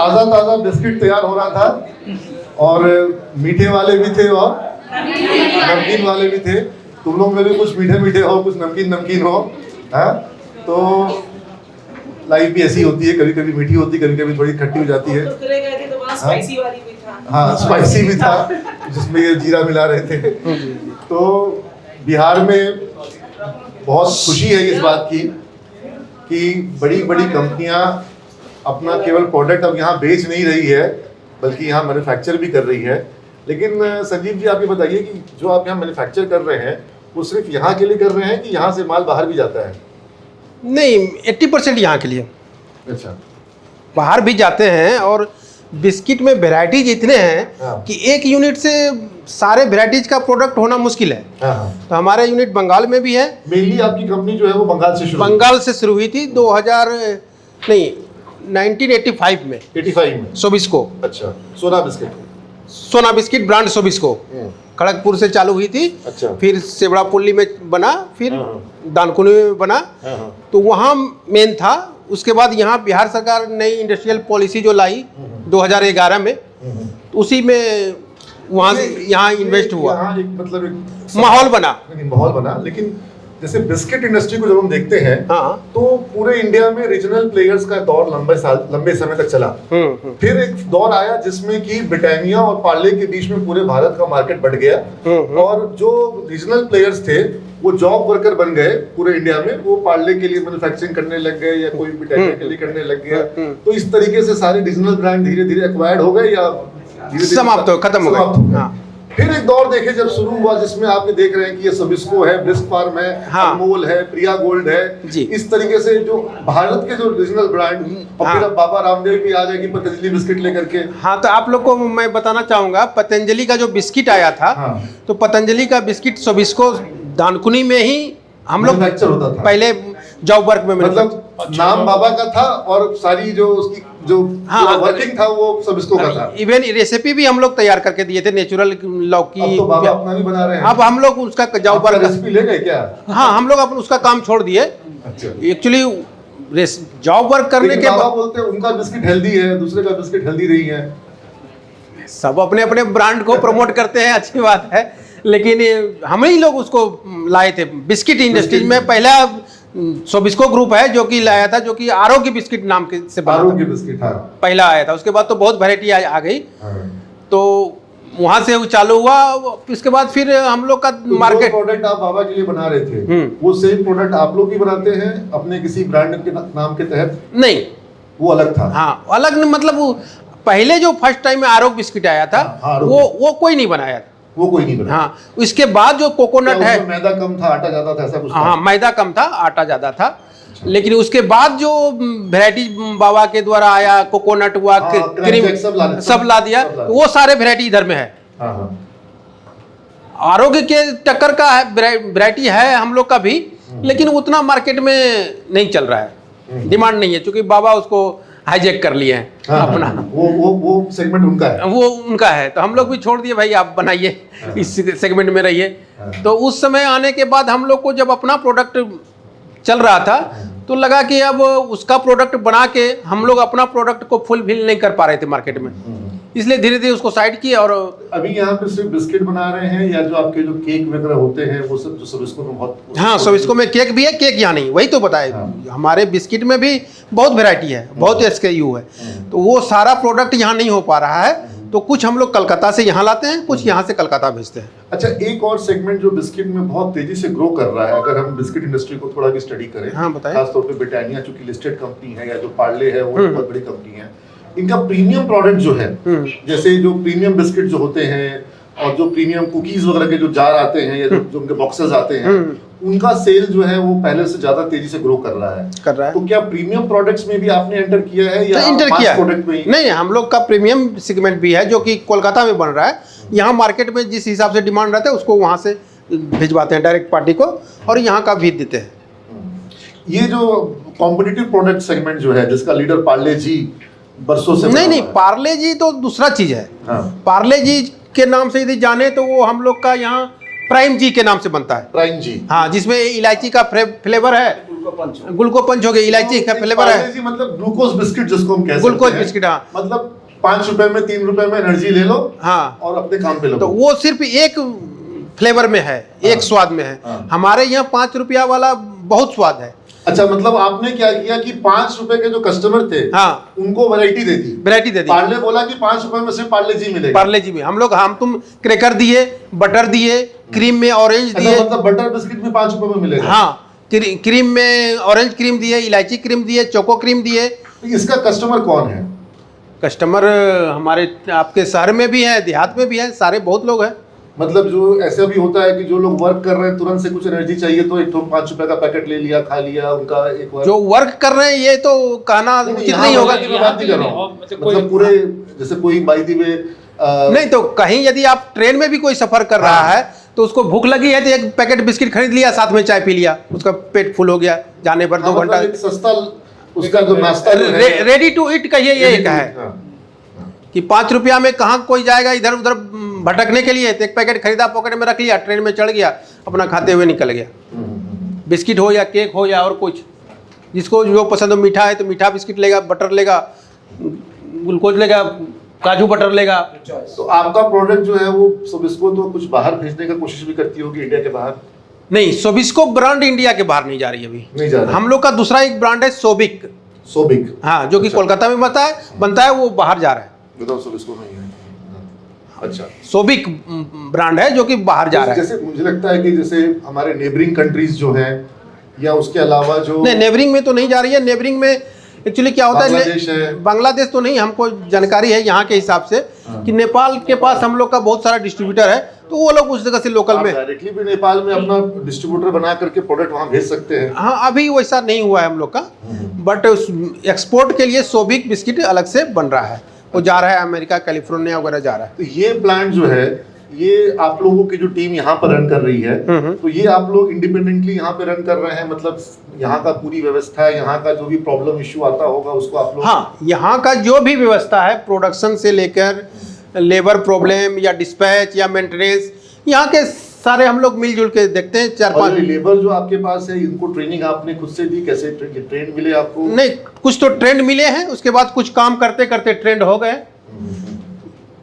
ताज़ा ताज़ा बिस्किट तैयार हो रहा था और मीठे वाले भी थे और नमकीन वाले भी थे। तुम लोग में भी कुछ मीठे मीठे हो, कुछ नमकीन नमकीन हो। हाँ, तो लाइफ भी ऐसी होती है, कभी कभी मीठी होती, कभी कभी थोड़ी खट्टी हो जाती है। स्पाइसी वाली भी था। हाँ, स्पाइसी भी था जिसमें ये जीरा मिला रहे थे। तो बिहार में बहुत खुशी है इस बात की कि बड़ी बड़ी कंपनियां अपना केवल प्रोडक्ट अब यहाँ बेच नहीं रही है, बल्कि यहाँ मैन्युफैक्चर भी कर रही है। लेकिन संजीव जी, आप ये बताइए कि जो आप यहाँ मैन्युफैक्चर कर रहे हैं वो सिर्फ यहाँ के लिए कर रहे हैं कि यहाँ से माल बाहर भी जाता है? नहीं, 80% यहाँ के लिए। अच्छा। बाहर भी जाते हैं, और बिस्किट में वेराइटीज इतने हैं हाँ। कि एक यूनिट से सारे वेराइटीज का प्रोडक्ट होना मुश्किल है। हाँ। तो हमारा यूनिट बंगाल में भी है। मेनली आपकी कंपनी जो है वो बंगाल से शुरू हुई थी 1985 में। 85 में सोबिस्को। अच्छा, सोना बिस्किट ब्रांड सोबिस्को खड़गपुर से चालू हुई थी। अच्छा। फिर सेवड़ापुल्ली में बना, फिर हाँ। दानकुनी में बना। हाँ। तो वहाँ मेन था। उसके बाद यहाँ बिहार सरकार नई इंडस्ट्रियल पॉलिसी जो लाई 2011 में, उसी में वहाँ से यहाँ इन्वेस्ट हुआ, यहाँ एक मतलब एक माहौल बना। लेकिन जैसे बिस्किट इंडस्ट्री को जब हम देखते हैं, हाँ। तो पूरे इंडिया में रीजनल प्लेयर्स का दौर लंबे समय तक चला। फिर एक दौर आया जिसमें कि ब्रिटानिया और पार्ले के बीच में पूरे भारत का मार्केट बढ़ गया, और जो रीजनल प्लेयर्स थे वो जॉब वर्कर बन गए पूरे इंडिया में। वो पार्ले के लिए मैन्युफैक्चरिंग करने लग गए या कोई ब्रिटानिया के लिए करने लग गया। तो इस तरीके से सारे रीजनल ब्रांड धीरे धीरे एक्वायर्ड हो गए या धीरे-धीरे खत्म हो गए। हाँ। फिर एक दौर देखे जब शुरू हुआ जिसमें आपने देख रहे हैं कि ये सबिस्को है, ब्रिस्क फार्म है, हाँ। अनमोल है, प्रिया गोल्ड है जी। इस तरीके से जो भारत के जो रीजनल ब्रांड, और फिर अब बाबा रामदेव भी आ गए कि पतंजलि बिस्किट लेकर के। हाँ, तो आप लोग को मैं बताना चाहूँगा, पतंजलि का जो बिस्किट आया था, हाँ। तो पतंजलि का बिस्किट सोबिस्को दानकुनी में ही हम लोग मैन्युफैक्चर होता था पहले जॉब वर्क में, मतलब नाम बाबा का था और सारी जो उसकी जो वर्किंग था वो सबिस्को का था। इवन रेसिपी भी हम लोग तैयार करके दिए थे, नेचुरल लौकी। अब तो बाबा अपना भी बना रहे हैं। अब हम लोग उसका जॉब वर्क रेसिपी ले गए क्या? हाँ, हम लोग अपन उसका काम छोड़ दिए। अच्छा। एक्चुअली जॉब वर्क करने के बाद बोलते हैं उनका बिस्किट हेल्दी है, दूसरे का बिस्किट हेल्दी नहीं है। सब अपने अपने ब्रांड को प्रमोट करते हैं, अच्छी बात है। लेकिन हम ही लोग उसको लाए थे बिस्किट इंडस्ट्री में। पहला सोबिस्को ग्रुप है जो कि लाया था, जो कि आरोग्य बिस्किट नाम के से बना आरोग्य बिस्किट, हाँ। पहला आया था। उसके बाद तो बहुत वैरायटी आ गई। हाँ। तो वहां से वो चालू हुआ। इसके बाद फिर हम लोग का मार्केट प्रोडक्ट आप बाबा के लिए बना रहे थे, वो सेम प्रोडक्ट आप लोग ही बनाते हैं अपने किसी ब्रांड के नाम के तहत? नहीं, वो अलग था। हाँ, अलग मतलब वो पहले जो फर्स्ट टाइम में आरोग्य बिस्किट आया था, वो कोई नहीं बनाया था। वो कोई नहीं बना। हाँ, इसके बाद जो कोकोनट है, मैदा कम था, आटा ज्यादा था, ऐसा कुछ? हाँ, मैदा कम था, आटा ज्यादा था। लेकिन उसके बाद जो वैरायटी बाबा के द्वारा आया, कोकोनट हुआ, क्रीम, सब ला दिया। वो सारे वैरायटी इधर में है। आरोग्य के टक्कर का वैरायटी है हम लोग का भी, लेकिन उतना मार्केट में नहीं चल रहा है, डिमांड नहीं है, क्योंकि बाबा उसको हाईजैक कर लिए हैं अपना। वो सेगमेंट उनका है, वो उनका है। तो हम लोग भी छोड़ दिए, भाई आप बनाइए, इस सेगमेंट में रहिए। तो उस समय आने के बाद हम लोग को जब अपना प्रोडक्ट चल रहा था, तो लगा कि अब उसका प्रोडक्ट बना के हम लोग अपना प्रोडक्ट को फुलफिल नहीं कर पा रहे थे मार्केट में, इसलिए धीरे धीरे उसको साइड किए। और अभी यहाँ पे सिर्फ बिस्किट बना रहे हैं या जो आपके जो केक वगैरह होते हैं वो सब जो सोबिस्को में बहुत? हाँ, सोबिस्को में केक भी है, केक यहाँ नहीं, वही तो बताए। हमारे बिस्किट में भी बहुत वैरायटी है, बहुत SKU है। तो वो सारा प्रोडक्ट यहाँ नहीं हो पा रहा है, तो कुछ हम लोग कलकत्ता से यहाँ लाते हैं, कुछ यहाँ से कलकत्ता भेजते हैं। अच्छा, एक और सेगमेंट जो बिस्किट में बहुत तेजी से ग्रो कर रहा है, अगर हम बिस्किट इंडस्ट्री को थोड़ा भी स्टडी करें, हाँ, बताएं। खासतौर पे ब्रिटानिया चूंकि लिस्टेड कंपनी है, या जो पार्ले है वो बहुत बड़ी कंपनी है, इनका प्रीमियम प्रोडक्ट जो है, जैसे जो प्रीमियम बिस्किट जो होते हैं और जो प्रीमियम कुकीज वगैरह के जो जार आते हैं या जो उनके बॉक्सेस आते हैं, उनका सेल जो है वो पहले से ज्यादा तेजी से ग्रो कर रहा है। तो क्या प्रीमियम प्रोडक्ट्स में भी आपने एंटर किया है या एंटर किया प्रोडक्ट में? नहीं, हम लोग का प्रीमियम सेगमेंट भी है जो कि कोलकाता में बन रहा है। यहाँ मार्केट में जिस हिसाब से डिमांड रहता है उसको वहाँ से भिजवाते हैं डायरेक्ट पार्टी को, और यहाँ का भेज देते हैं। ये जो कॉम्पिटिटिव प्रोडक्ट सेगमेंट जो है जिसका लीडर पार्ले जी बरसों से नहीं, पार्ले जी तो दूसरा चीज है। हाँ। पार्ले जी के नाम से यदि जाने तो वो हम लोग का यहाँ प्राइम जी के नाम से बनता है। प्राइम जी, हाँ, जिसमें इलायची का फ्लेवर है, ग्लूकोपंच हो गया, इलायची का फ्लेवर है। जी मतलब ग्लूकोज बिस्किट जिसको हम कह सकते हैं। ग्लूकोज बिस्किट, हाँ। मतलब 5 रुपए में 3 रुपए में एनर्जी ले लो, हाँ, और अपने काम पे तो लगो। वो सिर्फ एक फ्लेवर में है, एक स्वाद में है। हाँ। हमारे यहाँ 5 रुपया वाला बहुत स्वाद है। अच्छा, मतलब आपने क्या किया कि 5 रुपए के जो कस्टमर थे, हाँ, उनको वैरायटी दे दी। वैरायटी दे दी। पार्ले बोला कि 5 रुपए में सिर्फ पार्ले जी मिलेगा। पार्ले जी में हम तुम क्रैकर दिए, बटर दिए, क्रीम में ऑरेंज अच्छा, दिए। मतलब बटर बिस्किट भी 5 रुपए में मिलेगा। हाँ, क्रीम में ऑरेंज क्रीम दिए, इलायची क्रीम दिए, चोको क्रीम दिए। तो इसका कस्टमर कौन है? कस्टमर हमारे आपके शहर में भी है, देहात में भी है, सारे बहुत लोग हैं। मतलब जो ऐसा भी होता है कि जो लोग वर्क कर रहे हैं, तुरंत से कुछ एनर्जी चाहिए तो एक तो 5 रुपए का पैकेट ले लिया, खा लिया, उनका एक वर्क। जो वर्क कर रहे हैं ये तो कहना उचित नहीं होगा। मैं बात नहीं कर रहा हूँ, मतलब पूरे जैसे कोई बाई दी वे नहीं, तो कहीं यदि आप ट्रेन में भी कोई सफर कर रहा है तो उसको भूख लगी है तो एक पैकेट बिस्किट खरीद लिया, साथ में चाय पी लिया, उसका पेट फुल हो गया, जाने पर 2 घंटा। एक सस्ता उसका जो नाश्ता रेडी टू ईट कहिए, ये एक है कि 5 रुपया में कहाँ कोई जाएगा इधर उधर भटकने के लिए। तो एक पैकेट खरीदा, पॉकेट में रख लिया, ट्रेन में चढ़ गया, अपना खाते हुए निकल गया। बिस्किट हो या केक हो या और कुछ, जिसको जो पसंद हो, मीठा है तो मीठा बिस्किट लेगा, बटर लेगा, ग्लूकोज लेगा, काजू बटर लेगा। तो आपका प्रोडक्ट जो है वो सब इसको तो कुछ बाहर भेजने का कोशिश भी करती होगी, इंडिया के बाहर? नहीं, सोबिस्को ब्रांड इंडिया के बाहर नहीं जा रही अभी। नहीं जा रही। हम लोग का दूसरा एक ब्रांड है सोबिक। सोबिक, हाँ, जो कि अच्छा। कोलकाता में बनता है, वो बाहर जा रहा है। बताओ, सोबिस्को नहीं है। अच्छा, सोबिक ब्रांड है जो कि बाहर जा रहा है। जैसे मुझे लगता है कि जैसे हमारे नेबरिंग कंट्रीज जो हैं, या उसके अलावा जो नहीं, नेबरिंग में तो नहीं जा रही है। नेबरिंग में एक्चुअली क्या होता बांग्लादेश है। बांग्लादेश तो नहीं, हमको जानकारी है यहाँ के हिसाब से कि नेपाल के पास हम लोग का बहुत सारा डिस्ट्रीब्यूटर है, तो वो लोग उस जगह से लोकल में डायरेक्टली भी नेपाल में अपना डिस्ट्रीब्यूटर बना करके प्रोडक्ट वहाँ भेज सकते हैं। हाँ, अभी वैसा नहीं हुआ है हम लोग का, बट एक्सपोर्ट के लिए सोबिक बिस्किट अलग से बन रहा है, वो जा रहा है अमेरिका, कैलिफोर्निया वगैरह जा रहा है। तो ये प्लांट जो है, ये आप लोगों की जो टीम यहाँ पर रन कर रही है, तो ये आप लोग इंडिपेंडेंटली यहाँ पे रन कर रहे हैं? मतलब यहाँ का पूरी व्यवस्था, यहाँ का जो भी प्रॉब्लम इश्यू आता होगा उसको आप लोग? हाँ, यहाँ का जो भी व्यवस्था है, प्रोडक्शन से लेकर लेबर प्रॉब्लम या डिस्पैच या मेंटेनेंस, यहाँ के सारे हम लोग मिलजुल के देखते हैं। 4-5 लेबर जो आपके पास है, इनको ट्रेनिंग आपने खुद से दी? कैसे ट्रेन मिले आपको? नहीं, कुछ तो ट्रेंड मिले हैं, उसके बाद कुछ काम करते करते ट्रेंड हो गए।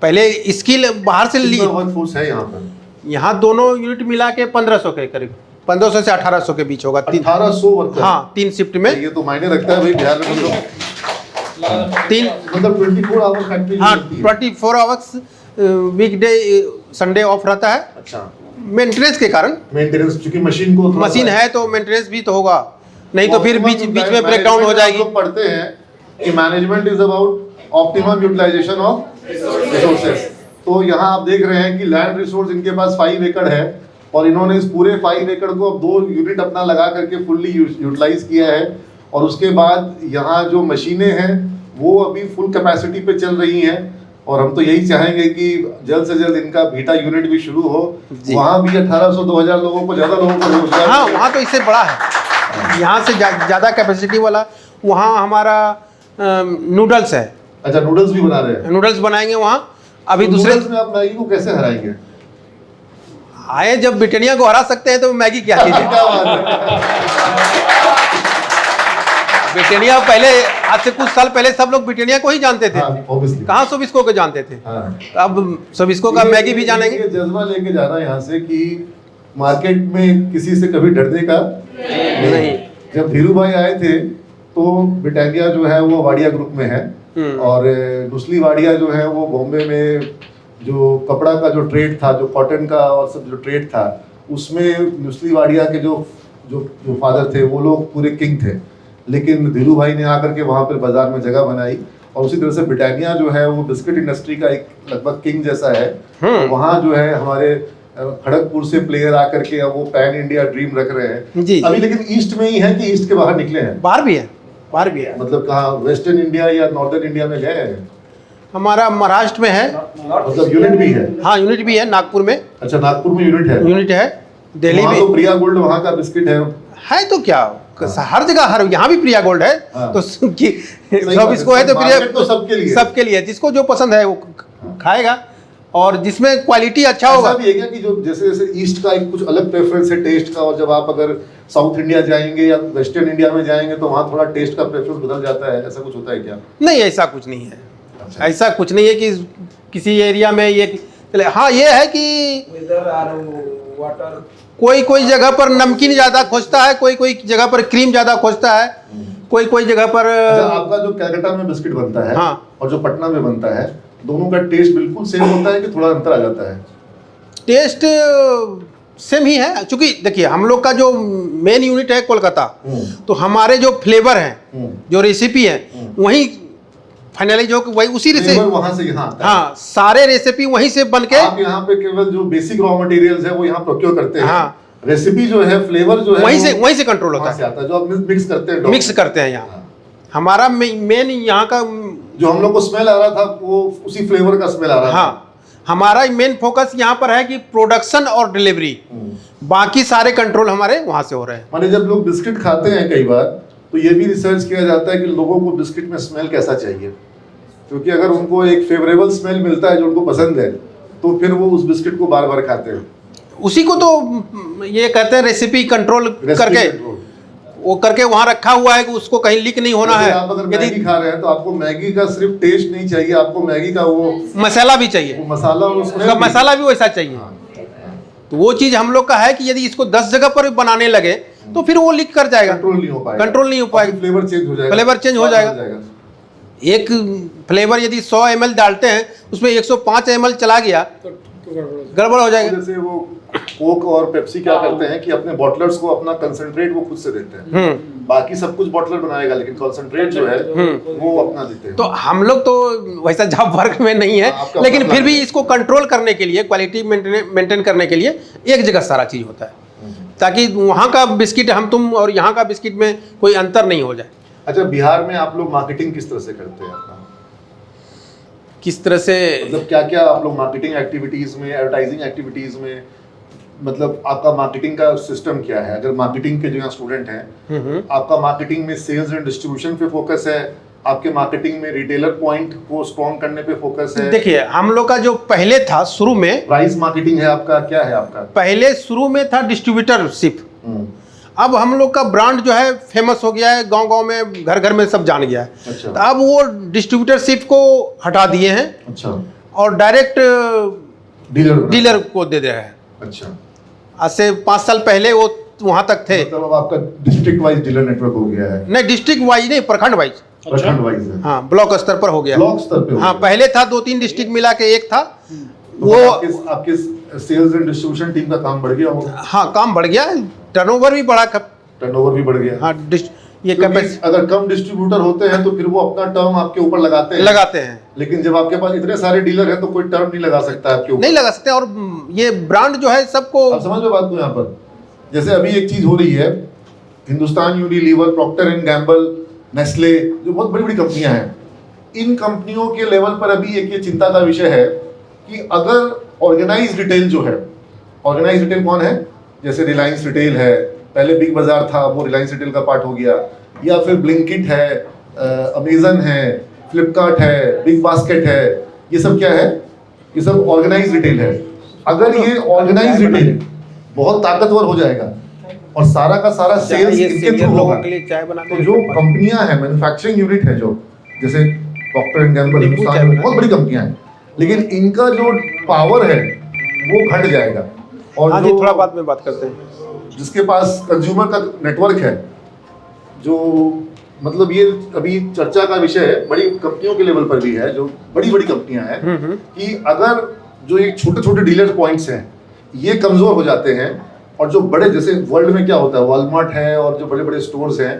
पहले स्किल बाहर से ली। वर्कफोर्स है यहाँ पर? यहाँ दोनों यूनिट मिला के 1500 के करीब, 1500 से 1800 के बीच होगा। 1800 वर्कर? हाँ, 3 शिफ्ट में। ये तो मायने रखता है भाई बिहार में। मतलब 24 आवर फैक्ट्री? हाँ, 24 आवर्स, वीकडे संडे ऑफ रहता है। अच्छा, मेंटेनेंस के कारण। मेंटेनेंस, क्योंकि मशीन है तो मेंटेनेंस भी तो होगा, नहीं तो फिर बीच में ब्रेकडाउन हो जाएगी। लोग पढ़ते हैं कि management is about optimum utilization of resources. तो यहाँ आप देख रहे हैं कि लैंड रिसोर्स इनके पास 5 एकड़ है, और इन्होंने इस पूरे 5 एकड़ को अब 2 यूनिट अपना लगा करके फुल्ली यूटिलाइज किया है। और उसके बाद यहाँ जो मशीनें हैं वो अभी फुल कैपेसिटी पे चल रही हैं, और हम तो यही चाहेंगे कि जल्द से जल्द इनका बीटा यूनिट भी शुरू हो। वहाँ भी 1800-2000 लोगों को, ज़्यादा लोगों को रोजगार। हाँ, वहाँ तो इससे बड़ा है, यहाँ से ज़्यादा कैपेसिटी वाला। वहाँ हमारा नूडल्स है। अच्छा, नूडल्स भी बना रहे हैं? नूडल्स बनाएंगे वहाँ। अभी तो दूसरे नूडल्स में आप मैगी को कैसे हराएंगे? आए जब ब्रिटानिया को हरा सकते हैं तो मैगी क्या चीज़ है। क्या बात है। ब्रिटानिया पहले, आज से कुछ साल पहले सब लोग ब्रिटानिया को ही जानते थे। हाँ, obviously। कहाँ सोबिस्को को जानते थे। हाँ। अब सोबिस्को का मैगी भी जानेंगे। ये जज्बा लेके जाना यहाँ से कि मार्केट में किसी से कभी डरने का नहीं। जब धीरू भाई आए थे तो ब्रिटानिया जो है वो वाडिया ग्रुप में है, और नुस्ली वाडिया जो है वो बॉम्बे में जो कपड़ा का जो ट्रेड था, जो कॉटन का और सब जो ट्रेड था, उसमें नुस्ली वाडिया के जो फादर थे वो लोग पूरे किंग थे। लेकिन धीरू भाई ने आकर के वहाँ पर बाजार में जगह बनाई, और उसी तरह से ब्रिटानिया जो है वो बिस्किट इंडस्ट्री का एक लगभग किंग जैसा है। वहाँ जो है हमारे खड़गपुर से प्लेयर आकर के अब वो पैन इंडिया ड्रीम रख रहे हैं जी। अभी, लेकिन ईस्ट में ही है कि ईस्ट के बाहर निकले हैं? बाहर भी है, बाहर भी है। मतलब कहाँ, वेस्टर्न इंडिया या नॉर्दर्न इंडिया में गए हैं? हमारा महाराष्ट्र में है। मतलब यूनिट भी है? हाँ, यूनिट भी है नागपुर में। अच्छा, नागपुर में यूनिट है। दिल्ली में तो प्रिया गोल्ड वहाँ का बिस्किट है तो क्या हर जगह, हर यहाँ भी प्रिया गोल्ड है। तो सब इसको है तो प्रिया तो सबके लिए, जिसको जो पसंद है वो खाएगा। और जिसमें क्वालिटी अच्छा ऐसा होगा। भी है क्या कि जो जैसे जैसे ईस्ट का एक कुछ अलग प्रेफरेंस है टेस्ट का, और जब आप अगर साउथ इंडिया जाएंगे या वेस्टर्न इंडिया में जाएंगे तो वहाँ थोड़ा टेस्ट का प्रेफरेंस बदल जाता है, ऐसा कुछ होता है क्या? नहीं, ऐसा कुछ नहीं है। अच्छा। ऐसा कुछ नहीं है कि किसी एरिया में ये चले। हाँ, ये है कि वेदर और वाटर कोई कोई जगह पर नमकीन ज़्यादा खोजता है, कोई कोई जगह पर क्रीम ज़्यादा खोजता है, कोई कोई जगह पर अच्छा, आपका जो कलकत्ता में बिस्किट बनता है हाँ। और जो पटना में बनता है, दोनों का टेस्ट बिल्कुल सेम होता है कि थोड़ा अंतर आ जाता है? टेस्ट सेम ही है, क्योंकि देखिए हम लोग का जो मेन यूनिट है कोलकाता, तो हमारे जो फ्लेवर हैं, जो रेसिपी है, वही फाइनली जो वही उसी से वहां से यहाँ आता है। हाँ, सारे रेसिपी वहीं से बन के आप यहाँ पे केवल जो बेसिक रॉ मटेरियल्स है वो यहाँ प्रोक्योर करते हैं। हाँ। रेसिपी जो है, फ्लेवर जो है, वहीं से कंट्रोल होता वहाँ से है, आता है, जो आप मिक्स करते हैं, मिक्स करते हैं यहाँ। हमारा मेन यहाँ का जो हम लोग को स्मेल आ रहा था वो उसी फ्लेवर का स्मेल आ रहा था। हाँ, हमारा मेन फोकस यहाँ पर है कि प्रोडक्शन और डिलीवरी, बाकी सारे कंट्रोल हमारे वहाँ से हो रहे हैं। माने जब लोग बिस्किट खाते हैं कई बार, तो ये भी रिसर्च किया जाता है कि लोगों को बिस्किट में स्मेल कैसा चाहिए, क्योंकि अगर उनको एक फेवरेबल स्मेल मिलता है जो उनको पसंद है, तो फिर वो उस बिस्किट को बार बार खाते हैं। उसी को तो ये कहते हैं रेसिपी कंट्रोल करके, वो करके वहाँ रखा हुआ है कि उसको कहीं लीक नहीं होना है। आप अगर मैगी खा रहे हैं तो आपको मैगी का सिर्फ टेस्ट नहीं चाहिए, आपको मैगी का वो मसाला भी चाहिए, वो मसाला और उसमें उसका मसाला भी वैसा चाहिए। तो वो चीज़ हम लोग का है कि यदि इसको 10 जगह पर बनाने लगे तो फिर वो लीक कर जाएगा, कंट्रोल नहीं हो पाएगा, कंट्रोल नहीं हो पाएगा, फ्लेवर चेंज हो जाएगा, फ्लेवर चेंज हो जाएगा। एक फ्लेवर यदि 100 ml डालते हैं, उसमें 105 ml चला गया तो गड़बड़ हो जाएगा। जैसे वो कोक और पेप्सी क्या करते हैं कि अपने बॉटलर्स को अपना कंसंट्रेट वो खुद से देते हैं, बाकी सब कुछ बॉटलर बनाएगा, लेकिन कंसंट्रेट जो है वो अपना देते हैं। तो हम लोग तो वैसा जॉब वर्क में नहीं है, लेकिन फिर भी इसको कंट्रोल करने के लिए, क्वालिटी मेंटेन करने के लिए एक जगह सारा चीज़ होता है, ताकि वहाँ का बिस्किट हम तुम और यहाँ का बिस्किट में कोई अंतर नहीं हो जाए। अच्छा, बिहार में आप लोग मार्केटिंग किस तरह से करते हैं? किस तरह से मतलब क्या क्या आप लोग मार्केटिंग एक्टिविटीज में, एडवर्टाइजिंग एक्टिविटीज में, मतलब आपका मार्केटिंग का सिस्टम क्या है? अगर मार्केटिंग के जो यहाँ स्टूडेंट हैं, आपका मार्केटिंग में सेल्स एंड डिस्ट्रीब्यूशन पे फोकस है, आपके मार्केटिंग में रिटेलर पॉइंट को स्ट्रॉन्ग करने पे फोकस है? देखिए, हम लोग का जो पहले था शुरू में, प्राइस मार्केटिंग है आपका, क्या है आपका? पहले शुरू में था डिस्ट्रीब्यूटरशिप। अब हम लोग का ब्रांड जो है फेमस हो गया है, गांव-गांव में, घर-घर में सब जान गया है। अच्छा। तो अब वो डिस्ट्रीब्यूटरशिप को हटा दिए हैं। अच्छा। और डायरेक्ट डीलर को दे रहे हैं। अच्छा। आज से 5 साल पहले वो वहाँ तक थे। मतलब अब आपका डिस्ट्रिक्ट वाइज डीलर नेटवर्क हो गया है? नहीं, डिस्ट्रिक्ट वाइज नहीं, प्रखंड वाइज। प्रखंड वाइज है। हाँ, ब्लॉक स्तर पर हो गया। ब्लॉक स्तर पे हो हाँ, गया। पहले था 2-3 डिस्ट्रिक्ट मिला के एक था। तो वो आपके सेल्स एंड डिस्ट्रीब्यूशन टीम का काम बढ़ गया होगा? हाँ, काम बढ़ गया, टर्नओवर भी बढ़ा। टर्नओवर भी बढ़ गया। हाँ, ये कैपेसिटी अगर कम डिस्ट्रीब्यूटर होते हैं तो फिर वो अपना टर्म आपके ऊपर लगाते हैं। लेकिन जब आपके पास इतने सारे डीलर हैं तो कोई टर्म नहीं लगा सकता आपके ऊपर। नहीं लगा सकते। और ये ब्रांड जो है सबको, आप समझ में बात को यहाँ पर, जैसे अभी एक चीज हो रही है, Hindustan Unilever, Procter and Gamble, Nestle, जो बहुत बड़ी बड़ी कंपनियां हैं, इन कंपनियों के लेवल पर अभी एक ये चिंता का विषय है कि अगर ऑर्गेनाइज रिटेल जो है, ऑर्गेनाइज रिटेल कौन है? जैसे रिलायंस रिटेल है, पहले बिग बाजार था, वो रिलायंस रिटेल का पार्ट हो गया, या फिर ब्लिंकिट है, अमेजन है, फ्लिपकार्ट है, बिग बास्केट है, ये सब क्या है? ये सब ऑर्गेनाइज रिटेल है। अगर ये ऑर्गेनाइज रिटेल बहुत ताकतवर हो जाएगा और सारा का सारा सेल्स इनके थ्रू होगा, तो जो कंपनियां हैं, मैन्युफैक्चरिंग यूनिट है जो, जैसे प्रॉक्टर एंड गैम्बल, हिंदुस्तान, बहुत बड़ी कंपनियां हैं, लेकिन इनका जो पावर है वो घट जाएगा। और हाँ जी, थोड़ा बाद में बात करते हैं। जिसके पास कंज्यूमर का नेटवर्क है, जो मतलब ये अभी चर्चा का विषय है, बड़ी कंपनियों के लेवल पर भी है, जो बड़ी बड़ी कंपनियां हैं, कि अगर जो ये छोटे छोटे डीलर पॉइंट्स हैं ये कमजोर हो जाते हैं, और जो बड़े, जैसे वर्ल्ड में क्या होता है, वॉलमार्ट है और जो बड़े बड़े स्टोर्स हैं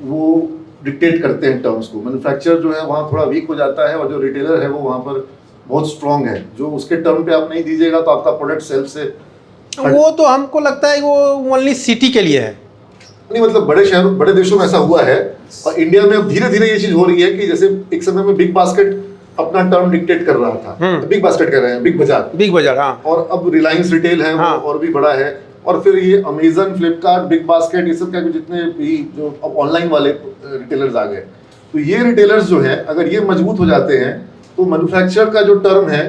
वो डिक्टेट करते हैं टर्म्स को, मैन्युफैक्चरर जो है वहाँ थोड़ा वीक हो जाता है, और जो रिटेलर है वो वहाँ पर बहुत स्ट्रांग है, जो उसके टर्म पे आप नहीं दीजिएगा तो आपका प्रोडक्ट सेल्फ से वो तो हमको लगता है वो ओनली सिटी के लिए है। नहीं, मतलब बड़े शहरों, बड़े देशों में ऐसा हुआ है, और इंडिया में अब धीरे धीरे ये चीज हो रही है कि जैसे एक समय में बिग बास्केट अपना टर्म डिक्टेट कर रहा था, बिग बास्केट कर रहे हैं, बिग बाजार, हाँ, और अब रिलायंस रिटेल है, हाँ, वो और भी बड़ा है, और फिर ये अमेजन, फ्लिपकार्ट, बिग बास्केट, ये सब क्या जितने भी जो अब ऑनलाइन वाले रिटेलर्स आ गए, तो ये रिटेलर्स जो हैं अगर ये मजबूत हो जाते हैं तो मैन्युफैक्चरर का जो टर्म है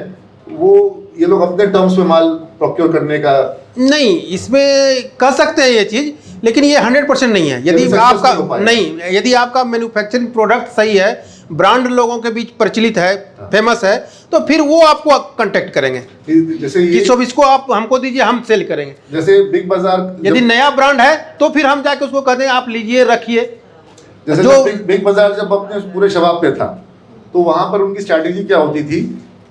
वो ये लोग अपने टर्म्स में माल प्रोक्योर करने का नहीं, इसमें कह सकते हैं ये चीज़, लेकिन ये 100% नहीं है। यदि success आपका नहीं हो पाएगा। नहीं, यदि आपका मैन्युफैक्चरिंग प्रोडक्ट सही है, ब्रांड लोगों के बीच प्रचलित है, फेमस है, तो फिर वो आपको कांटेक्ट करेंगे जैसे कि ये सब इसको आप हमको दीजिए, हम सेल करेंगे। जैसे बिग बाजार यदि नया ब्रांड है तो फिर हम जाके उसको कहते हैं आप लीजिए, रखिए। जैसे जो बिग बाजार जब अपने पूरे शबाब पे था, तो वहां पर उनकी स्ट्रैटेजी क्या होती थी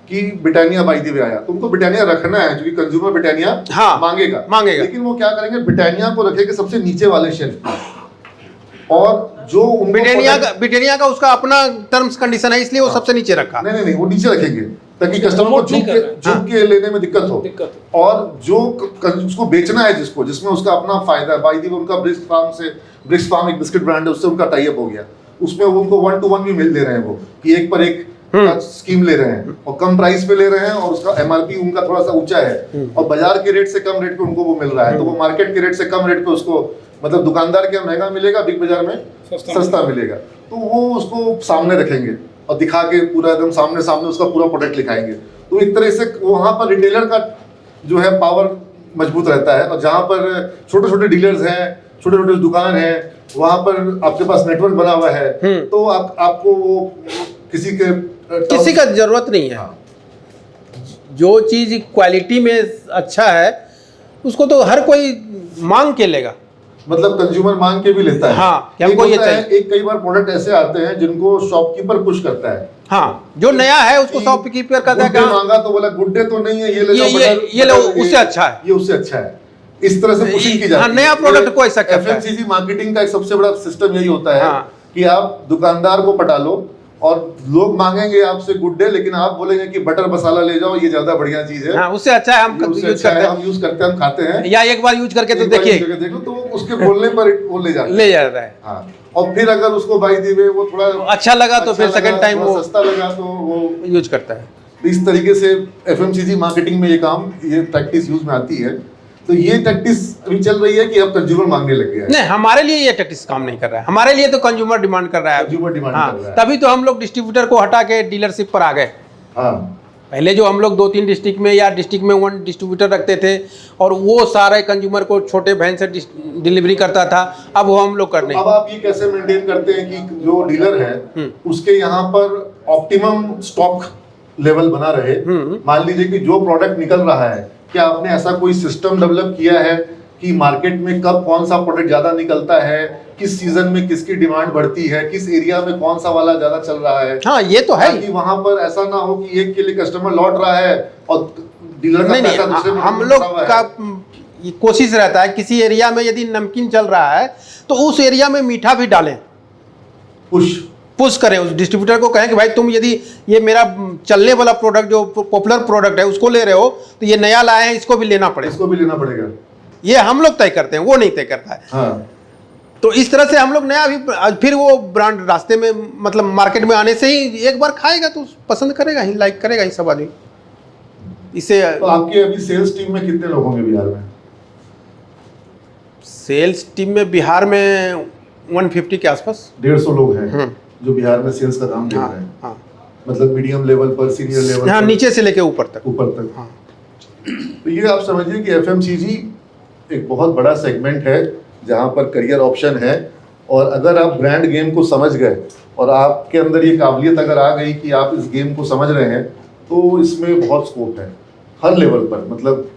कि ब्रिटानिया बाई द वे आया, तुमको ब्रिटानिया रखना है क्योंकि कंज्यूमर ब्रिटानिया हाँ, मांगेगा। लेकिन वो क्या करेंगे, ब्रिटानिया को रखेंगे सबसे नीचे वाले शेल्फ पे, और जो उनको ब्रिटानिया का उसका अपना टर्म्स कंडीशन है, इसलिए वो सबसे नीचे रखा। नहीं वो नीचे रखेंगे ताकि कस्टमर को झुक के लेने में दिक्कत हो। और जो उसको बेचना है जिसमें उसका अपना फायदा है, बाई दी उनका ब्रिक्स फार्म एक बिस्किट ब्रांड है, उससे उनका टाई अप हो गया, उसमें उनको 1-to-1 भी मिल दे रहे हैं, वो कि एक पर एक स्कीम ले रहे हैं और कम प्राइस पे ले रहे हैं, और उसका एमआरपी उनका थोड़ा सा ऊंचा है और बाजार के रेट से कम रेट पे उनको वो मिल रहा है, तो वो मार्केट के रेट से कम रेट पे उसको, मतलब दुकानदार के महंगा मिलेगा, बिग बाजार में सस्ता मिलेगा। तो वो उसको सामने रखेंगे और दिखा के पूरा एकदम सामने उसका पूरा प्रोडक्ट लिखाएंगे। तो एक तरह से वहां पर रिटेलर का जो है पावर मजबूत रहता है, और जहां पर छोटे छोटे डीलर्स हैं, छोटे छोटे दुकान है, वहां पर आपके पास नेटवर्क बना हुआ है, तो आपको वो किसी का जरूरत नहीं है। जो चीज क्वालिटी में अच्छा है उसको तो हर कोई मांग के लेगा, मतलब कंज्यूमर मांग के भी लेता है। हाँ, हमको ये चाहिए। एक कई बार प्रोडक्ट ऐसे आते हैं जिनको शॉपकीपर पुश करता है। हाँ, जो नया है उसको शॉपकीपर कहता है, मांगा तो बोला गुड डे तो नहीं है, ये लो उससे अच्छा है, ये उससे अच्छा है। इस तरह से पुशिंग की जाती है। नया प्रोडक्ट को ऐसा करता है। एफएमसीजी मार्केटिंग का एक सबसे बड़ा सिस्टम यही होता है कि आप दुकानदार को पटा लो और लोग मांगेंगे आपसे गुड डे, लेकिन आप बोलेंगे कि बटर मसाला ले जाओ, ये ज्यादा बढ़िया चीज है। हाँ, उससे अच्छा है, हम यूज करते हैं, हम खाते हैं, या एक बार यूज करके तो देखिए, देखो तो उसके बोलने पर वो ले जाता है। हाँ, और फिर अगर उसको बाई दी वे वो थोड़ा अच्छा लगा तो फिर सेकंड टाइम वो सस्ता लगा तो वो यूज करता है। इस तरीके से एफएमसीजी मार्केटिंग में ये प्रैक्टिस यूज में आती है। तो ये टैक्टिस अभी चल रही है कि अब कंज्यूमर मांगने लग गया है। नहीं, हमारे लिए ये टैक्टिस काम नहीं कर रहा है, हमारे लिए तो कंज्यूमर डिमांड कर रहा है, कंज्यूमर डिमांड कर रहा है। तभी तो हम लोग डिस्ट्रीब्यूटर को हटा के डीलरशिप पर आ गए। हाँ, पहले जो हम लोग 2-3 डिस्ट्रिक्ट में या डिस्ट्रिक्ट में 1 डिस्ट्रीब्यूटर रखते थे और वो सारे कंज्यूमर को छोटे वैन से डिलीवरी करता था, अब वो हम लोग करने। अब आप ये कैसे मेंटेन करते हैं कि जो डीलर है उसके यहाँ पर ऑप्टिमम स्टॉक लेवल बना रहे? मान लीजिए कि जो प्रोडक्ट निकल रहा है, क्या आपने ऐसा कोई सिस्टम डेवलप किया है कि मार्केट में कब कौन सा प्रोडक्ट ज्यादा निकलता है, किस सीजन में किसकी डिमांड बढ़ती है, किस एरिया में कौन सा वाला ज्यादा चल रहा है? हाँ, ये तो है कि वहां पर ऐसा ना हो कि एक के लिए कस्टमर लौट रहा है और डीलर का पैसा दूसरे में। हम लोग का कोशिश रहता है किसी एरिया में यदि नमकीन चल रहा है तो उस एरिया में मीठा भी डालें, पुश करें, उस डिस्ट्रीब्यूटर को कहें कि भाई तुम यदि ये मेरा चलने वाला प्रोडक्ट जो पॉपुलर प्रोडक्ट है उसको ले रहे हो तो ये नया लाए हैं, इसको भी लेना पड़ेगा। ये हम लोग तय करते हैं, वो नहीं तय करता है। हाँ। तो इस तरह से हम लोग नया भी, फिर वो ब्रांड रास्ते में मतलब मार्केट में आने से ही एक बार खाएगा तो पसंद करेगा ही, लाइक करेगा ही सब आदमी। इसे तो आपके अभी सेल्स टीम में कितने लोग होंगे बिहार में? सेल्स टीम में बिहार में 150 के आसपास 150 लोग हैं जो बिहार में सेल्स का काम कर रहे हैं। हाँ, मतलब मीडियम लेवल पर, सीनियर लेवल, हाँ, नीचे से लेके ऊपर तक। हाँ। तो ये आप समझिए कि एफएमसीजी एक बहुत बड़ा सेगमेंट है जहाँ पर करियर ऑप्शन है, और अगर आप ब्रांड गेम को समझ गए और आपके अंदर ये काबिलियत अगर आ गई कि आप इस गेम को समझ रहे हैं, तो इसमें बहुत स्कोप है हर लेवल पर। मतलब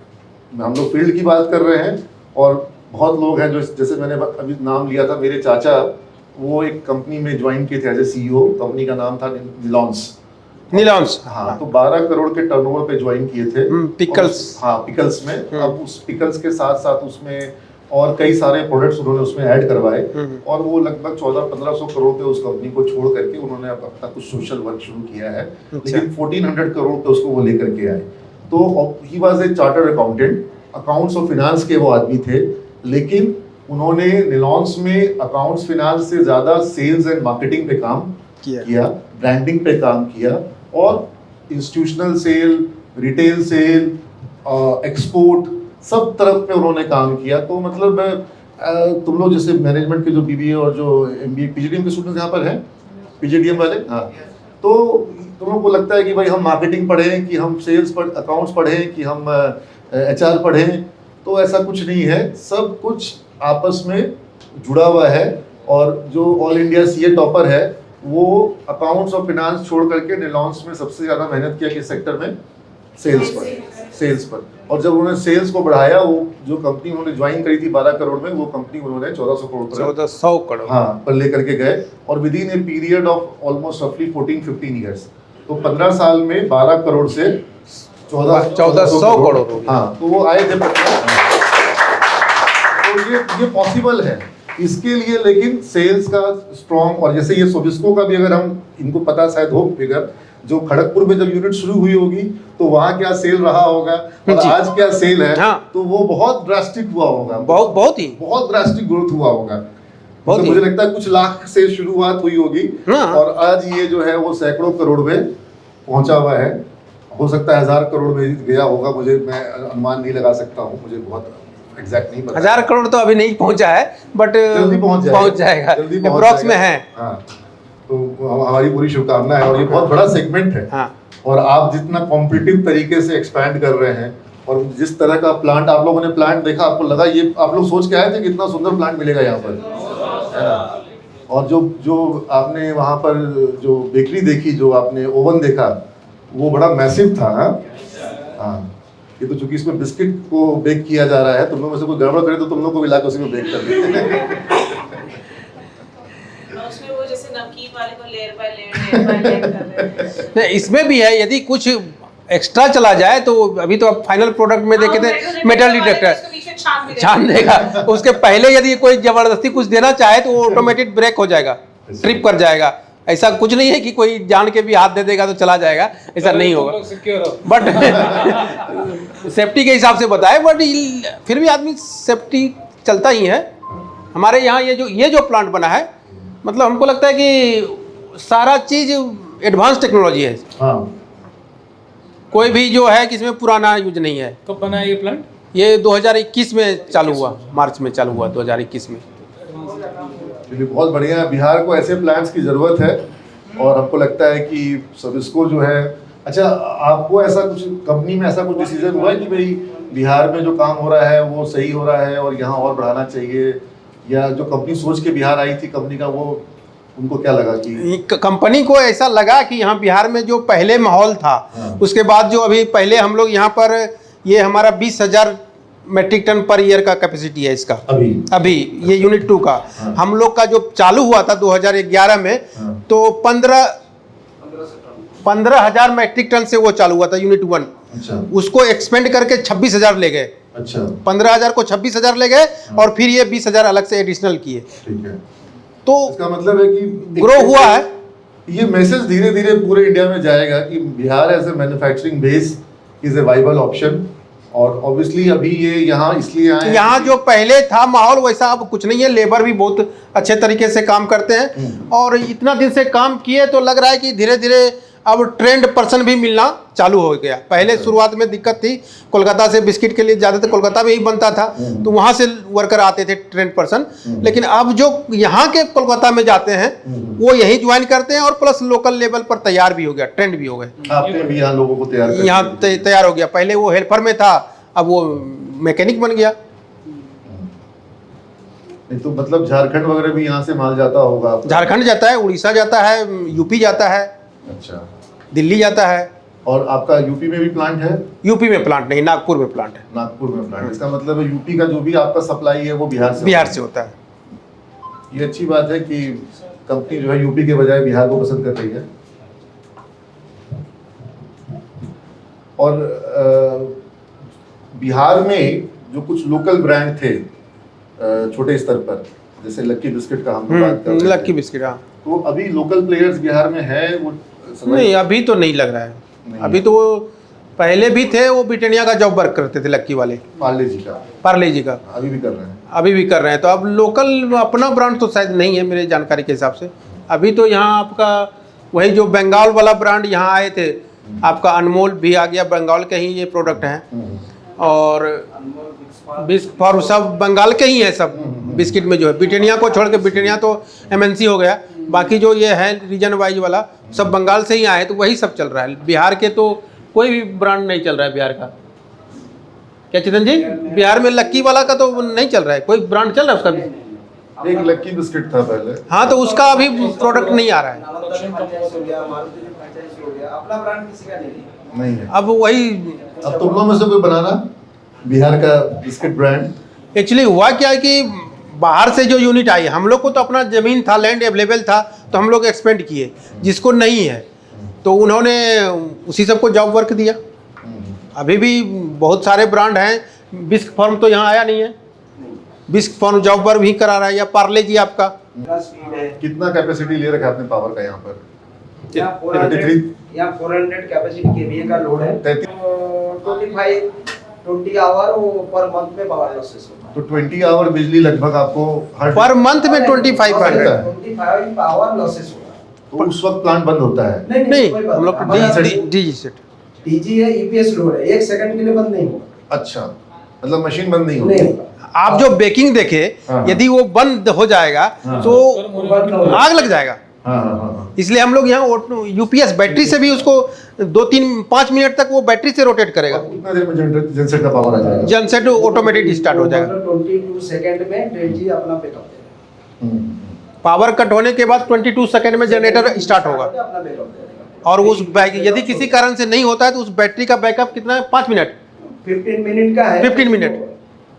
हम लोग फील्ड की बात कर रहे हैं और बहुत लोग हैं जो, जैसे मैंने अभी नाम लिया था, मेरे चाचा वो एक कंपनी में ज्वाइन किए थे एज ए सीईओ, कंपनी का नाम था निलॉन्स। हाँ, तो 12 करोड़ के टर्नओवर पे ज्वाइन किए थे पिकल्स। हाँ, पिकल्स में। अब उस पिकल्स के साथ साथ उसमें और कई सारे प्रोडक्ट्स उन्होंने उसमें ऐड करवाए, और वो लगभग 1400-1500 करोड़ पे उस कंपनी को छोड़ करके उन्होंने अपना कुछ सोशल वर्क शुरू किया है। लेकिन 1400 करोड़ पे उसको वो लेकर के आए। तो he was a chartered accountant, accounts और फिनांस के वो आदमी थे, लेकिन उन्होंने निलॉन्स में अकाउंट्स फिनांस से ज्यादा सेल्स एंड मार्केटिंग पे काम किया, ब्रांडिंग पे काम किया, और institutional sale, retail sale, export, सब तरफ पे उन्होंने काम किया। तो मतलब तुम लोग जैसे मैनेजमेंट के जो बीबीए और जो एमबीए पीजीडीएम के स्टूडेंट्स यहाँ पर हैं, पीजीडीएम वाले, हाँ, तो तुम लोग को लगता है कि भाई हम मार्केटिंग पढ़ें, कि हम सेल्स अकाउंट्स पढ़ें, कि हम HR पढ़ें, तो ऐसा कुछ नहीं है। सब कुछ आपस में जुड़ा हुआ है। और जो ऑल इंडिया CA टॉपर है वो अकाउंट्स और फिनांस छोड़ करके निलॉन्स में सबसे ज़्यादा मेहनत किया किस सेक्टर में? सेल्स पर। और जब उन्होंने सेल्स को बढ़ाया, वो जो कंपनी उन्होंने ज्वाइन करी थी 12 करोड़ में, वो कंपनी उन्होंने 1400 करोड़ 1400 करोड़ पर लेकर के गए। और with in a period of almost रफली 14-15 ईयर्स, तो 15 साल में 12 करोड़ से 1400 करोड़ हो गया। हाँ, तो वो आए थे। तो ये पॉसिबल है इसके लिए, लेकिन सेल्स का स्ट्रॉन्ग। और जैसे ये सोबिस्को का भी, अगर हम इनको पता शायद हो फिगर, जो खड़गपुर में जब यूनिट शुरू हुई होगी तो वहाँ क्या सेल रहा होगा और आज क्या सेल है, हाँ। तो वो बहुत ड्रास्टिक हुआ होगा, बहुत ड्रास्टिक ग्रोथ हुआ होगा। तो मुझे लगता है कुछ लाख से शुरुआत हुई होगी, हाँ। और आज ये जो है वो सैकड़ों करोड़ में पहुंचा हुआ है। हो सकता है 1000 करोड़ में गया होगा, मैं अनुमान नहीं लगा सकता हूँ, मुझे बहुत एग्जैक्ट नहीं पता। 1000 करोड़ तो अभी नहीं पहुंचा है, बट जल्दी पहुंच जाएगा, अप्रॉक्स में है। हाँ, तो हमारी पूरी शुभकामना है। और ये बहुत बड़ा सेगमेंट है। हाँ। और आप जितना कॉम्पिटिटिव तरीके से एक्सपैंड कर रहे हैं, और जिस तरह का प्लांट आप लोगों ने प्लांट देखा, आपको लगा ये, आप लोग सोच के आए थे कि इतना सुंदर प्लांट मिलेगा यहाँ पर, है ना? और जो आपने वहाँ पर जो बेकरी देखी, जो आपने ओवन देखा, वो बड़ा मैसिव था। हाँ, ये तो चूंकि इसमें बिस्किट को बेक किया जा रहा है, तुम लोग में से कोई गड़बड़ करे तो तुम लोग को भी लाकर उसी में बेक कर देते। उसमें वो जैसे नमकीन वाले को लेयर बाय लेयर कर रहे हैं। इसमें भी है, यदि कुछ एक्स्ट्रा चला जाए तो अभी तो अब फाइनल प्रोडक्ट में देखे थे मेटल डिटेक्टर छान देगा, उसके पहले यदि कोई जबरदस्ती कुछ देना चाहे तो वो ऑटोमेटिक ब्रेक हो जाएगा, ट्रिप कर जाएगा। ऐसा कुछ नहीं है कि कोई जान के भी हाथ दे देगा तो चला जाएगा, ऐसा नहीं होगा। बट सेफ्टी के हिसाब से बताए, बट फिर भी आदमी सेफ्टी चलता ही है। हमारे यहाँ ये जो प्लांट बना है, मतलब हमको लगता है कि सारा चीज एडवांस टेक्नोलॉजी है। हाँ। कोई भी जो है कि इसमें पुराना यूज नहीं है। कब बना है ये प्लांट? ये 2021 में चालू हुआ, मार्च में चालू हुआ 2021 में। बहुत बढ़िया है। बिहार को ऐसे प्लान्स की ज़रूरत है, और हमको लगता है कि सबिस्को जो है, अच्छा, आपको ऐसा कुछ कंपनी में ऐसा कुछ डिसीजन हुआ है कि भाई बिहार में जो काम हो रहा है वो सही हो रहा है और यहाँ और बढ़ाना चाहिए, या जो कंपनी सोच के बिहार आई थी कंपनी का, वो उनको क्या लगा कि कंपनी को ऐसा लगा कि यहाँ बिहार में जो पहले माहौल था, उसके बाद जो अभी पहले हम लोग यहाँ पर, ये हमारा 20,000 मेट्रिक टन पर ईयर का कैपेसिटी है इसका अभी ये यूनिट 2 का। हम लोग का जो चालू हुआ था 2011 में, तो 15,000 मेट्रिक टन से वो चालू हुआ था यूनिट 1। अच्छा। उसको एक्सपेंड करके 26,000 ले गए। अच्छा। 15,000 को 26,000 ले गए, और फिर ये 20,000 अलग से एडिशनल किए। ठीक है। तो इसका मतलब है कि ग्रो हुआ है। ये मैसेज धीरे धीरे पूरे इंडिया में जाएगा कि Bihar as a manufacturing base is a viable option. और ऑब्वियसली अभी ये यहाँ इसलिए आए, यहाँ जो पहले था माहौल वैसा अब कुछ नहीं है। लेबर भी बहुत अच्छे तरीके से काम करते हैं, और इतना दिन से काम किए तो लग रहा है कि धीरे धीरे अब ट्रेंड पर्सन भी मिलना चालू हो गया। पहले शुरुआत में दिक्कत थी, कोलकाता से बिस्किट के लिए ज़्यादातर कोलकाता में ही बनता था, तो वहाँ से वर्कर आते थे ट्रेंड पर्सन। लेकिन अब जो यहाँ के कोलकाता में जाते हैं वो यही ज्वाइन करते हैं, और प्लस लोकल लेवल पर तैयार भी हो गया, ट्रेंड भी हो गए। आपने भी यहाँ लोगों को यहाँ तैयार हो गया। पहले वो हेल्पर में था, अब वो मैकेनिक बन गया। नहीं तो मतलब झारखंड वगैरह भी यहाँ से माल जाता होगा? झारखंड जाता है, उड़ीसा जाता है, यूपी जाता है, अच्छा, दिल्ली जाता है। और आपका यूपी में भी प्लांट है? यूपी में प्लांट नहीं, नागपुर में प्लांट है। नागपुर में प्लांट। इसका मतलब है यूपी का जो भी आपका सप्लाई है वो बिहार से होता है। ये अच्छी बात है कि कंपनी जो है यूपी के बजाय बिहार को पसंद कर रही है। और बिहार में जो कुछ लोकल ब्रांड थे छोटे स्तर पर, जैसे लक्की बिस्किट का हम बात कर रहे थे, लक्की बिस्किट, हाँ, तो अभी लोकल प्लेयर्स बिहार में है वो? नहीं, अभी तो नहीं लग रहा है। अभी तो वो पहले भी थे, वो ब्रिटानिया का जॉब वर्क करते थे लक्की वाले, पार्ले जी का अभी भी कर रहे हैं? अभी भी कर रहे हैं। तो अब लोकल अपना ब्रांड तो शायद नहीं है मेरे जानकारी के हिसाब से। अभी तो यहाँ आपका वही जो बंगाल वाला ब्रांड यहाँ आए थे, आपका अनमोल भी आ गया, बंगाल के ही ये प्रोडक्ट हैं। और बिस्क सब बंगाल के ही है सब। बिस्किट में जो है ब्रिटानिया को छोड़ के, ब्रिटानिया तो MNC हो गया, बाकी जो ये है रीजन वाइज वाला सब बंगाल से ही आए, तो वही सब चल रहा है। बिहार के तो कोई भी ब्रांड नहीं चल रहा है बिहार का। क्या चेतन जी, बिहार में लक्की वाला का तो नहीं चल रहा है, कोई ब्रांड चल रहा है उसका भी? एक लक्की बिस्किट था पहले। हाँ, तो उसका अभी प्रोडक्ट नहीं आ रहा है। नालंदा में फ्रेंचाइज हो गया, मारुति में फ्रेंचाइज हो गया, अपना ब्रांड किसी का नहीं है। नहीं है। अब वही अब तुम लोगों में से कोई बनाना बिहार का बिस्किट ब्रांड? एक्चुअली हुआ क्या है कि बाहर से जो यूनिट आई, हम लोग को तो अपना ज़मीन था, लैंड अवेलेबल था, तो हम लोग एक्सपेंड किए। जिसको नहीं है तो उन्होंने उसी सबको जॉब वर्क दिया। अभी भी बहुत सारे ब्रांड हैं। बिस्क फॉर्म तो यहाँ आया नहीं है, बिस्क फॉर्म जॉब वर्क भी करा रहा है, या पार्ले जी आपका। इतना स्पीड है। कितना कैपेसिटी ले रखा है आपने पावर का यहाँ पर? यहाँ 400 कैपेसिटी केवीए का लोड है। 20 आवर वो पर मंथ में पावर लॉसेस होता है। तो 20 आवर बिजली लगभग आपको हर पर मंथ में 2500। 25 पावर लॉसेस होता है। तो उस वक्त प्लांट बंद होता है? नहीं, कोई बात हम लोग हमारा डी सेट डीजी है, ईपीएस लोड है, 1 सेकंड के लिए बंद नहीं होगा। अच्छा, मतलब मशीन बंद नहीं नहीं होती? होगा। आप जो बेकिंग देखे, हाँ। यदि वो बंद हो जाएगा हाँ। तो वो बंद ना हो। आग लग जाएगा। हाँ हाँ हाँ। इसलिए हम लोग यहाँ यूपीएस बैटरी से भी उसको 2-3-5 मिनट तक वो बैटरी से रोटेट करेगा। और कितना देर में जनसेट का पावर आ जाएगा? जनसेट ऑटोमेटिक स्टार्ट हो जाएगा। 22 सेकंड में 1.5G अपना बैकअप देगा। पावर कट होने के बाद 22 सेकंड में जनरेटर स्टार्ट होगा। अपना बैकअप देगा। और उस यदि किसी कारण से नहीं होता है तो उस बैटरी का बैकअप कितना है? 5 मिनट, 15 मिनट का है। 15 मिनट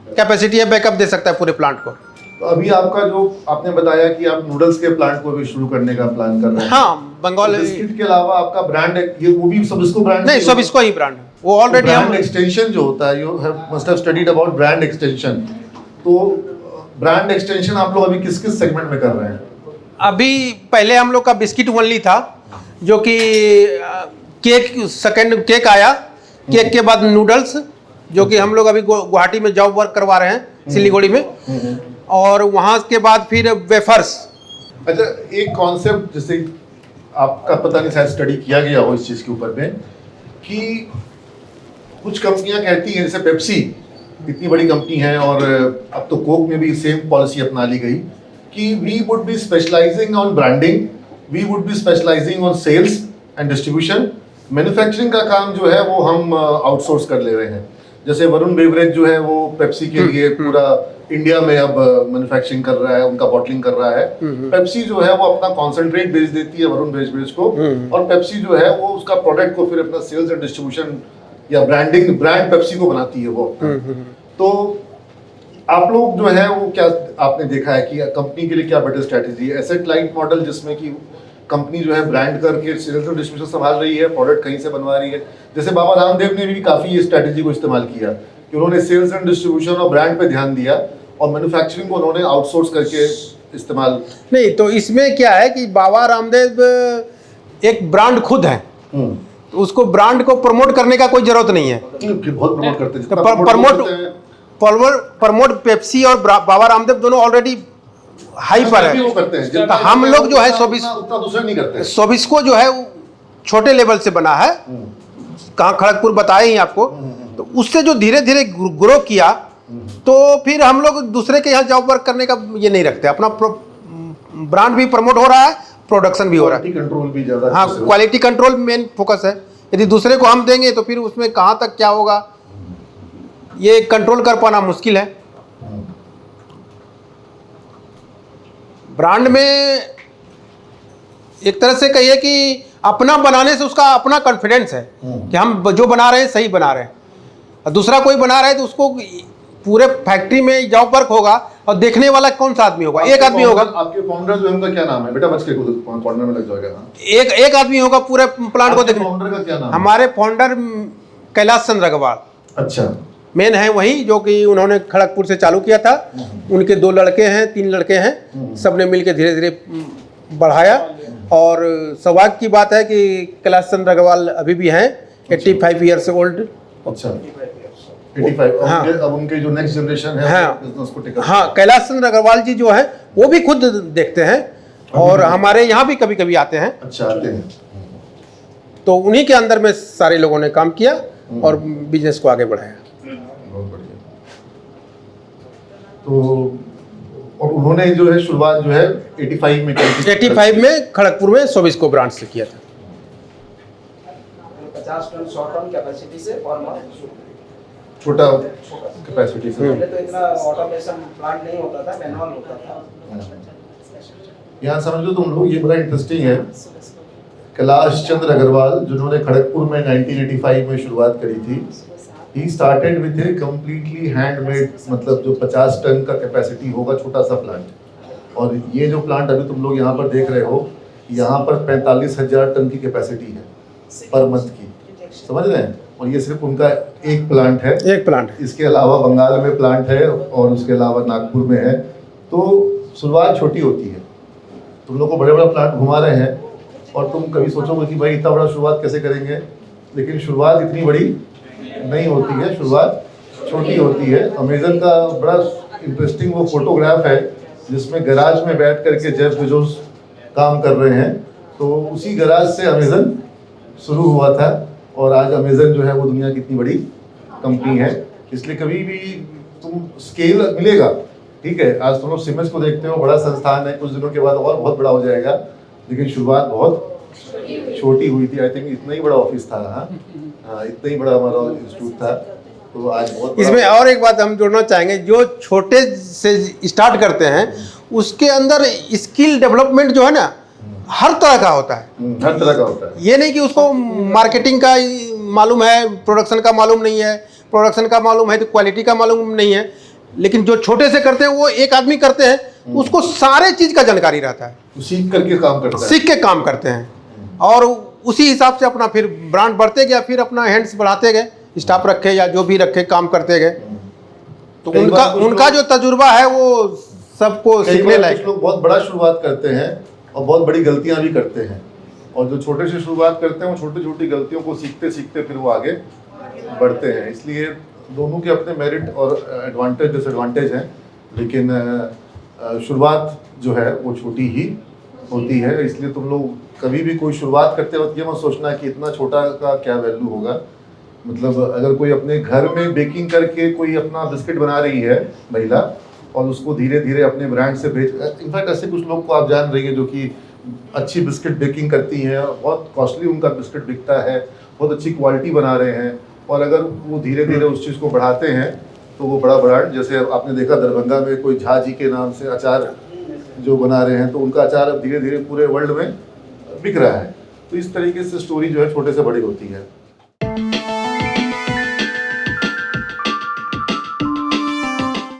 कैपेसिटी है, बैकअप दे सकता है पूरे प्लांट को। तो अभी आपका जो आपने बताया कि आप नूडल्स के प्लांट को भी शुरू करने का प्लान कर रहे हैं। हाँ, बंगाल। तो बिस्किट के अलावा आपका ब्रांड ये वो भी सब इसको ब्रांड नहीं, सब इसको ही ब्रांड है वो ऑलरेडी। ब्रांड हम एक्सटेंशन जो होता है, you must have studied about brand extension. तो ब्रांड एक्सटेंशन आप लोग अभी किस किस सेगमेंट में कर रहे हैं? अभी पहले हम लोग का बिस्किट ओनली था, जो कि केक, सेकंड केक आया, केक के बाद नूडल्स, जो कि हम लोग अभी गुवाहाटी में जॉब वर्क करवा रहे हैं, सिलीगुड़ी में, और वहाँ के बाद फिर वेफर्स। अच्छा, एक कॉन्सेप्ट जैसे आपका पता नहीं शायद स्टडी किया गया हो इस चीज़ के ऊपर में, कि कुछ कंपनियां कहती हैं, जैसे पेप्सी इतनी बड़ी कंपनी है और अब तो कोक में भी सेम पॉलिसी अपना ली गई कि we would be specializing on branding, we would be specializing on sales and distribution. Manufacturing का काम जो है वो हम आउटसोर्स कर ले रहे हैं। जैसे वरुण बेवरेज जो है वो पेप्सी के लिए पूरा इंडिया में अब मैन्युफैक्चरिंग कर रहा है, उनका बॉटलिंग कर रहा है। पेप्सी जो है वो अपना कॉन्सेंट्रेट बेच देती है वरुण बेवरेज को, और पेप्सी जो है वो उसका प्रोडक्ट को फिर अपना सेल्स एंड डिस्ट्रीब्यूशन या ब्रांडिंग, ब्रांड पेप्सी को बनाती है वो। तो आप लोग जो है वो क्या आपने देखा है कि कंपनी के लिए क्या बेटर स्ट्रेटेजी है? एसेट लाइट मॉडल जिसमें कि कंपनी जो है ब्रांड करके सेल्स और डिस्ट्रीब्यूशन संभाल रही है, प्रोडक्ट कहीं से बनवा रही है। जैसे बाबा रामदेव ने भी काफी ये स्ट्रेटेजी को इस्तेमाल किया कि उन्होंने सेल्स एंड डिस्ट्रीब्यूशन और ब्रांड पे ध्यान दिया और मैन्युफैक्चरिंग को उन्होंने आउटसोर्स करके इस्तेमाल। नहीं, तो इसमें क्या है कि बाबा रामदेव एक ब्रांड खुद है, उसको ब्रांड को प्रमोट करने का कोई जरूरत नहीं है। बहुत प्रमोट करते हैं, जितना प्रमोट पेप्सी और बाबा रामदेव दोनों ऑलरेडी हाई पर है। वो करते हैं, तो हम लोग जो है उतना दूसरे नहीं करते। सोबिस्को जो है वो छोटे लेवल से बना है, कहाँ खड़गपुर बताए ही आपको। तो उससे जो धीरे धीरे ग्रो किया, तो फिर हम लोग दूसरे के यहाँ जॉब वर्क करने का ये नहीं रखते। अपना ब्रांड भी प्रमोट हो रहा है, प्रोडक्शन भी हो रहा है। कंट्रोल भी ज्यादा। हाँ, क्वालिटी कंट्रोल मेन फोकस है। यदि दूसरे को हम देंगे तो फिर उसमें कहाँ तक क्या होगा ये कंट्रोल कर पाना मुश्किल है। ब्रांड में एक तरह से कहिए कि अपना बनाने से उसका अपना कॉन्फिडेंस है कि हम जो बना रहे हैं सही बना रहे हैं। और दूसरा कोई बना रहा है तो उसको पूरे फैक्ट्री में जॉब वर्क होगा, और देखने वाला कौन सा आदमी होगा? एक आदमी होगा। आपके फाउंडर जो है उनका क्या नाम है? बेटा बच के कॉर्नर में लग जाएगा। एक आदमी होगा पूरे प्लांट को देखने। फाउंडर का क्या नाम है? हमारे फाउंडर कैलाश चंद्र अग्रवाल अच्छा, मेन है वही, जो कि उन्होंने खड़गपुर से चालू किया था। उनके 2 लड़के हैं, 3 लड़के हैं, सबने मिलकर धीरे धीरे बढ़ाया। और सौभाग्य की बात है कि कैलाश चंद्र अग्रवाल अभी भी हैं, 85 ईयर्स ओल्ड। अच्छा, 85। हाँ। अब उनके जो नेक्स्ट जनरेशन है हाँ। बिजनेस को टेक अप। हाँ, कैलाश चंद्र अग्रवाल जी जो है वो भी खुद देखते हैं, और हमारे यहाँ भी कभी कभी आते हैं। अच्छा, आते हैं। तो उन्हीं के अंदर में सारे लोगों ने काम किया और बिजनेस को आगे बढ़ाया। बहुत बढ़िया। तो और उन्होंने जो है शुरुआत जो है 85 में की थी। 85 में खड़गपुर में सोबिस्को ब्रांड से किया था। 50 टन 100 टन कैपेसिटी से पर मंथ शुरू। छोटा कैपेसिटी से। पहले तो इतना ऑटोमेशन प्लांट नहीं होता था, मैनुअल होता था। यहाँ समझ लो तुम लोग, ये बड़ा इंटरेस्टिंग है। कैलाश चंद्र अग्रवाल जिन्होंने खड़गपुर में 1985 में शुरुआत करी थी, he started with a completely handmade, मतलब जो 50 टन का कैपेसिटी होगा छोटा सा प्लांट। और ये जो प्लांट अभी तुम लोग यहाँ पर देख रहे हो, यहाँ पर 45,000 टन की कैपेसिटी है पर मंथ की, समझ रहे हैं। और ये सिर्फ उनका एक प्लांट है, एक प्लांट। इसके अलावा बंगाल में प्लांट है और उसके अलावा नागपुर में है। तो शुरुआत छोटी होती है। तुम लोग को बड़े बड़ा प्लांट घुमा रहे हैं और तुम कभी सोचोगे कि भाई इतना बड़ा शुरुआत कैसे करेंगे, लेकिन शुरुआत इतनी बड़ी नहीं होती है, शुरुआत छोटी होती है। अमेज़न का बड़ा इंटरेस्टिंग वो फोटोग्राफ है जिसमें गैराज में बैठ करके जेफ बेजोस काम कर रहे हैं। तो उसी गैराज से अमेज़न शुरू हुआ था और आज अमेज़न जो है वो दुनिया की इतनी बड़ी कंपनी है। इसलिए कभी भी तुम स्केल मिलेगा, ठीक है। आज तुम लोग सिमेंस को देखते हो, बड़ा संस्थान है, कुछ दिनों के बाद और बहुत बड़ा हो जाएगा, लेकिन शुरुआत बहुत छोटी हुई थी। आई थिंक इतना ही बड़ा ऑफिस था। हाँ, इतना ही बड़ा हमारा इंस्टीट्यूट था। तो आज बहुत इसमें और एक बात हम जोड़ना चाहेंगे, जो छोटे से स्टार्ट करते हैं उसके अंदर स्किल डेवलपमेंट जो है ना हर तरह का होता है। हर तरह का होता है। ये नहीं कि उसको मार्केटिंग का मालूम है, प्रोडक्शन का मालूम नहीं है, प्रोडक्शन का मालूम है तो क्वालिटी का मालूम नहीं है। लेकिन जो छोटे से करते हैं, वो एक आदमी करते हैं, उसको सारे चीज का जानकारी रहता है, सीख करके काम करता है, सीख के काम करते हैं और उसी हिसाब से अपना फिर ब्रांड बढ़ते गया, फिर अपना हैंड्स बढ़ाते गए, स्टाफ रखे या जो भी रखे काम करते गए। तो कई उनका बार कुछ उनका लोग- जो तजुर्बा है वो सबको कई सीखने बार लायक कुछ लोग बहुत बड़ा शुरुआत करते हैं और बहुत बड़ी गलतियां भी करते हैं, और जो छोटे से शुरुआत करते हैं वो छोटी छोटी गलतियों को सीखते सीखते फिर वो आगे बढ़ते हैं। इसलिए दोनों के अपने मेरिट और एडवांटेज डिसएडवांटेज हैं, लेकिन शुरुआत जो है वो छोटी ही होती है। इसलिए तुम लोग कभी भी कोई शुरुआत करते वक्त ये मत सोचना कि इतना छोटा का क्या वैल्यू होगा। मतलब अगर कोई अपने घर में बेकिंग करके कोई अपना बिस्किट बना रही है महिला और उसको धीरे धीरे अपने ब्रांड से बेच, इनफैक्ट ऐसे कुछ लोग को आप जान रही हैं जो कि अच्छी बिस्किट बेकिंग करती हैं, बहुत कॉस्टली उनका बिस्किट बिकता है, बहुत अच्छी क्वालिटी बना रहे हैं, और अगर वो धीरे धीरे उस चीज़ को बढ़ाते हैं तो वो बड़ा ब्रांड, जैसे आपने देखा दरभंगा में कोई झा जी के नाम से अचार जो बना रहे हैं, तो उनका अचार अब धीरे धीरे पूरे वर्ल्ड में बिक रहा है। तो इस तरीके से स्टोरी जो है छोटे से बड़ी होती है।